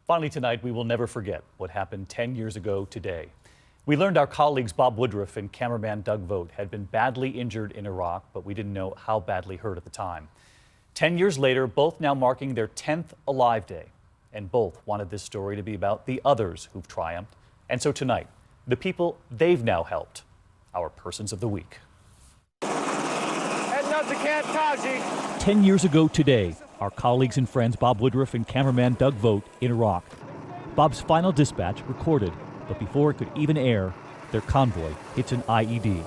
Finally tonight, we will never forget what happened 10 years ago today. We learned our colleagues Bob Woodruff and cameraman Doug Vogt had been badly injured in Iraq, but we didn't know how badly hurt at the time. 10 years later, both now marking their 10th Alive Day, and both wanted this story to be about the others who've triumphed. And so tonight, the people they've now helped, our Persons of the Week. Heading up to Camp Taji. 10 years ago today, our colleagues and friends Bob Woodruff and cameraman Doug Vogt in Iraq. Bob's final dispatch recorded, but before it could even air, their convoy hits an IED.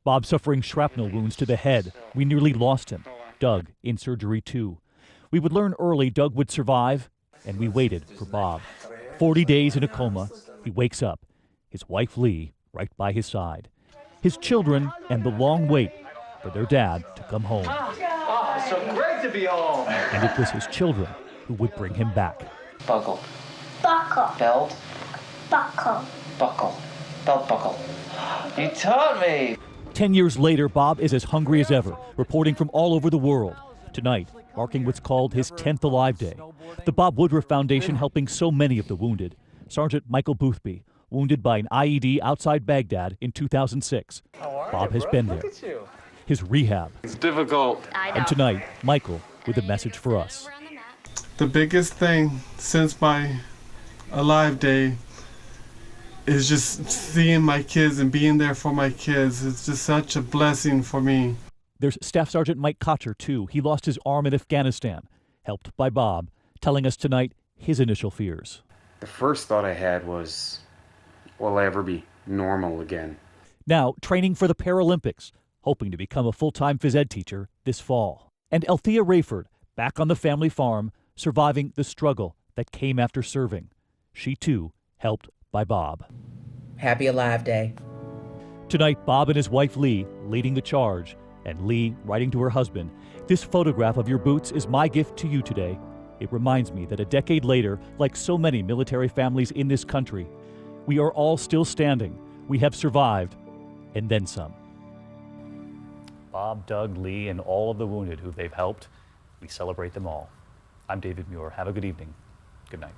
Bob suffering shrapnel wounds to the head. We nearly lost him. Doug in surgery too. We would learn early Doug would survive, and we waited for Bob. 40 days in a coma, he wakes up. His wife Lee right by his side. His children and the long wait for their dad to come home. Oh, so great to be home. And it was his children who would bring him back. Buckle. Buckle. Belt. Buckle. Buckle. Belt buckle. You taught me. 10 years later, Bob is as hungry as ever, reporting from all over the world. Tonight, marking what's called his 10th Alive Day. The Bob Woodruff Foundation helping so many of the wounded. Sergeant Michael Boothby, wounded by an IED outside Baghdad in 2006. Bob has been there. His rehab. It's difficult. And tonight, Michael with a message for us. The biggest thing since my Alive Day is just seeing my kids and being there for my kids. It's just such a blessing for me. There's Staff Sergeant Mike Kocher, too. He lost his arm in Afghanistan, helped by Bob, telling us tonight his initial fears. The first thought I had was, will I ever be normal again? Now, training for the Paralympics, hoping to become a full-time phys ed teacher this fall. And Althea Rayford, back on the family farm, surviving the struggle that came after serving. She, too, helped by Bob. Happy Alive Day. Tonight, Bob and his wife Lee leading the charge, and Lee writing to her husband, "This photograph of your boots is my gift to you today. It reminds me that a decade later, like so many military families in this country, we are all still standing. We have survived, and then some." Bob, Doug, Lee, and all of the wounded who they've helped, we celebrate them all. I'm David Muir. Have a good evening. Good night.